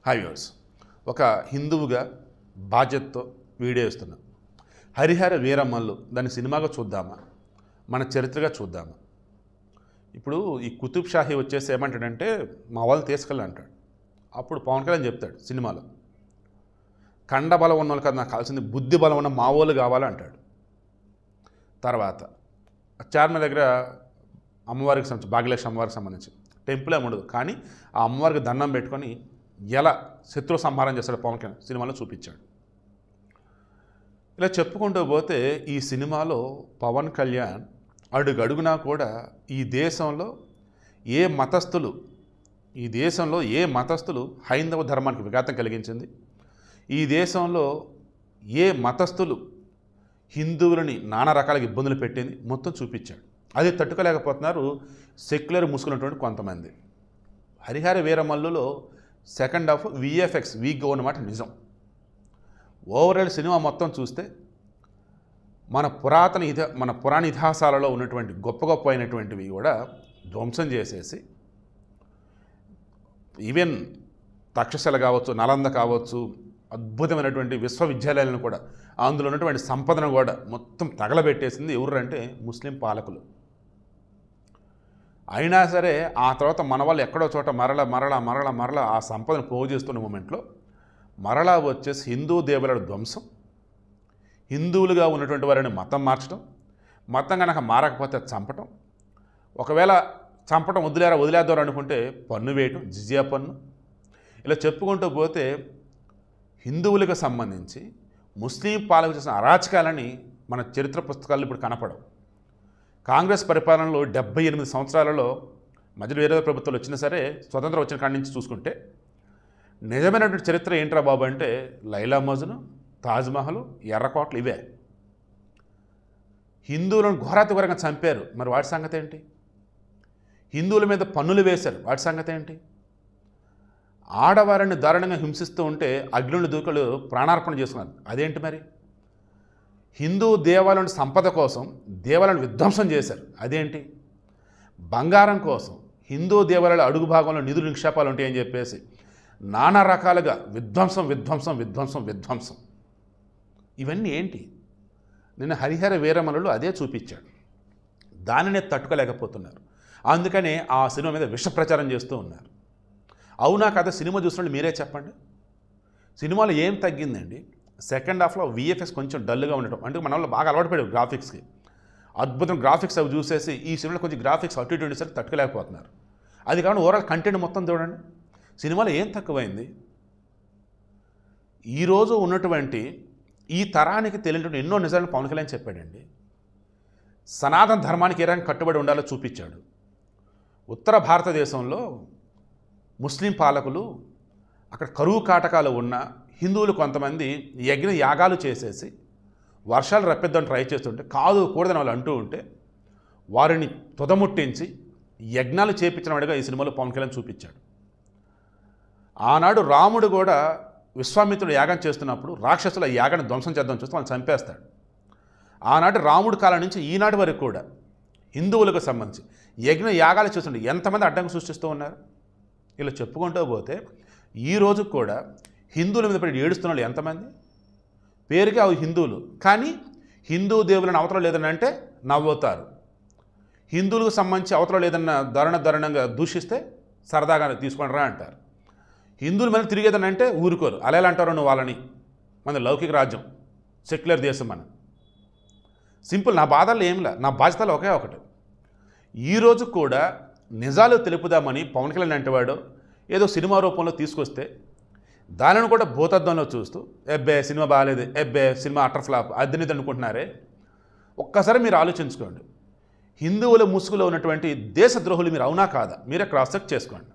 Hi viewers, ఒక హిందువుగా బాధ్యతతో వీడియో ఇస్తున్నాం. హరిహర వీరమ్మల్లు దాన్ని సినిమాగా చూద్దామా, మన చరిత్రగా చూద్దామా? ఇప్పుడు ఈ కుతుబ్ షాహీ వచ్చేసి ఏమంటాడంటే మా వాళ్ళు తీసుకెళ్ళి అంటాడు. అప్పుడు పవన్ కళ్యాణ్ చెప్తాడు సినిమాలో, కండ బలం ఉన్న వాళ్ళు కదా నాకు కావాల్సింది, బుద్ధి బలం ఉన్న మా వాళ్ళు కావాలి అంటాడు. తర్వాత చార్మినార్ దగ్గర అమ్మవారికి సంబంధించి, భాగ్యలక్ష్మి అమ్మవారికి సంబంధించి టెంపుల్ ఏమి ఉండదు, కానీ ఆ అమ్మవారికి దండం పెట్టుకొని ఎలా శత్రు సంహారం చేస్తాడు పవన్ కళ్యాణ్ సినిమాలో చూపించాడు. ఇలా చెప్పుకుంటూ పోతే ఈ సినిమాలో పవన్ కళ్యాణ్ అడుగడుగునా కూడా ఈ దేశంలో ఏ మతస్థులు హైందవ ధర్మానికి విఘాతం కలిగించింది, ఈ దేశంలో ఏ మతస్థులు హిందువులని నానా రకాలుగా ఇబ్బందులు పెట్టింది మొత్తం చూపించాడు. అది తట్టుకోలేకపోతున్నారు సెక్యులర్ ముసుకున్నటువంటి కొంతమంది. హరిహర వీరమల్లులో సెకండ్ హాఫ్ విఎఫ్ఎక్స్ వీక్గా ఉన్నమాట నిజం. ఓవరాల్ సినిమా మొత్తం చూస్తే మన పురాణ ఇతిహాసాలలో ఉన్నటువంటి గొప్ప అయినటువంటివి కూడా ధ్వంసం చేసేసి, ఈవెన్ తక్షశిల కావచ్చు, నలంద కావచ్చు, అద్భుతమైనటువంటి విశ్వవిద్యాలయాలను కూడా, అందులో ఉన్నటువంటి సంపదను కూడా మొత్తం తగలబెట్టేసింది ఎవరంటే ముస్లిం పాలకులు. అయినా సరే ఆ తర్వాత మన వాళ్ళు ఎక్కడో చోట మరలా ఆ సంపదను పోగు చేస్తున్న మూమెంట్లో మరలా వచ్చేసి హిందూ దేవుల ధ్వంసం, హిందువులుగా ఉన్నటువంటి వారిని మతం మార్చడం, మతం కనుక మారకపోతే చంపటం, ఒకవేళ చంపటం వదిలేద్దారు అనుకుంటే పన్ను వేయటం, జిజియా పన్ను. ఇలా చెప్పుకుంటూ పోతే హిందువులకు సంబంధించి ముస్లిం పాలకులు చేసిన అరాచకాలని మన చరిత్ర పుస్తకాలు ఇప్పుడు కనపడవు. కాంగ్రెస్ పరిపాలనలో 78 సంవత్సరాలలో మధ్యలో వేరే ప్రభుత్వాలు వచ్చినా సరే, స్వతంత్రం వచ్చిన కాడి నుంచి చూసుకుంటే నిజమైనటువంటి చరిత్ర ఏంట్రా బాబు అంటే లైలా మజ్ను, తాజ్మహల్, ఎర్రకోటలు ఇవే. హిందువులను ఘోరాతిఘోరంగా చంపారు, మరి వాటి సంగతి ఏంటి? హిందువుల మీద పన్నులు వేశారు, వాటి సంగతి ఏంటి? ఆడవారిని దారుణంగా హింసిస్తూ ఉంటే అగ్నుల దూకులు ప్రాణార్పణ చేసుకున్నారు, అదేంటి మరి? హిందూ దేవాలయం సంపద కోసం దేవాలయాన్ని విధ్వంసం చేశారు, అదేంటి? బంగారం కోసం హిందూ దేవాలయాల అడుగు భాగంలో నిధులు నిక్షేపాలు ఉంటాయని చెప్పేసి నానా రకాలుగా విధ్వంసం. ఇవన్నీ ఏంటి? నిన్న హరిహర వీరమల్లులో అదే చూపించాడు. దానినే తట్టుకోలేకపోతున్నారు, అందుకనే ఆ సినిమా మీద విష ప్రచారం చేస్తూ ఉన్నారు. అవునా కదా? సినిమా చూసినట్టు మీరే చెప్పండి. సినిమాలో ఏం తగ్గిందండి? సెకండ్ హాఫ్లో విఎఫ్ఎక్స్ కొంచెం డల్గా ఉండటం, అంటే మన వాళ్ళు బాగా అలవాటు పడారు గ్రాఫిక్స్కి, అద్భుతం గ్రాఫిక్స్ అవి చూసేసి ఈ సినిమాలో కొంచెం గ్రాఫిక్స్ అటు ఇటు ఉండేసరికి తట్టుకోలేకపోతున్నారు. అది కాకుండా ఓవరాల్ కంటెంట్ మొత్తం చూడండి, సినిమాలో ఏం తక్కువైంది? ఈరోజు ఉన్నటువంటి ఈ తరానికి తెలియనటువంటి ఎన్నో నిజాలను పవన్ కళ్యాణ్ చెప్పాడండి. సనాతన ధర్మానికి ఏ రకంగా కట్టుబడి ఉండాలో చూపించాడు. ఉత్తర భారతదేశంలో ముస్లిం పాలకులు అక్కడ కరువు కాటకాలు ఉన్న హిందువులు కొంతమంది యజ్ఞ యాగాలు చేసేసి వర్షాలు రప్పిద్దామని ట్రై చేస్తుంటే కూడదని వాళ్ళు అంటూ ఉంటే వారిని తుదముట్టించి యజ్ఞాలు చేపించిన వాడిగా ఈ సినిమాలో పవన్ కళ్యాణ్ చూపించాడు. ఆనాడు రాముడు కూడా విశ్వామిత్రుడు యాగం చేస్తున్నప్పుడు రాక్షసుల యాగాన్ని ధ్వంసం చేద్దాం చూస్తే వాళ్ళు చంపేస్తాడు. ఆనాటి రాముడి కాలం నుంచి ఈనాటి వరకు కూడా హిందువులకు సంబంధించి యజ్ఞ యాగాలు చేస్తుంటే ఎంతమంది అడ్డంకి సృష్టిస్తూ ఉన్నారు? ఇలా చెప్పుకుంటూ పోతే ఈరోజు కూడా హిందువుల మీద పడి ఏడుస్తున్న వాళ్ళు ఎంతమంది? పేరుకి అవి హిందువులు, కానీ హిందూ దేవులను అవతల లేదని అంటే నవ్వుతారు. హిందువులకు సంబంధించి అవతల లేదన్న దారుణంగా దూషిస్తే సరదాగా తీసుకొని రా అంటారు. హిందువుల మీద తిరిగేదని అంటే ఊరుకోరు, అలా ఎలా అంటారు నువ్వు వాళ్ళని? మన లౌకిక రాజ్యం, సెక్యులర్ దేశం మన. సింపుల్, నా బాధల్లో ఏంలా, నా బాధ్యతలు ఒకే ఒకటి. ఈరోజు కూడా నిజాలు తెలుపుదామని పవన్ కళ్యాణ్ అంటేవాడు ఏదో సినిమా రూపంలో తీసుకొస్తే దానిని కూడా భూతద్దంలో చూస్తూ సినిమా బాగాలేదు, సినిమా అటర్ ఫ్లాప్, అద్దెనిది అనుకుంటున్నారే. ఒక్కసారి మీరు ఆలోచించుకోండి, హిందువుల ముసుగులో ఉన్నటువంటి దేశద్రోహులు మీరు అవునా కాదా? మీరే క్రాస్ చెక్ చేసుకోండి.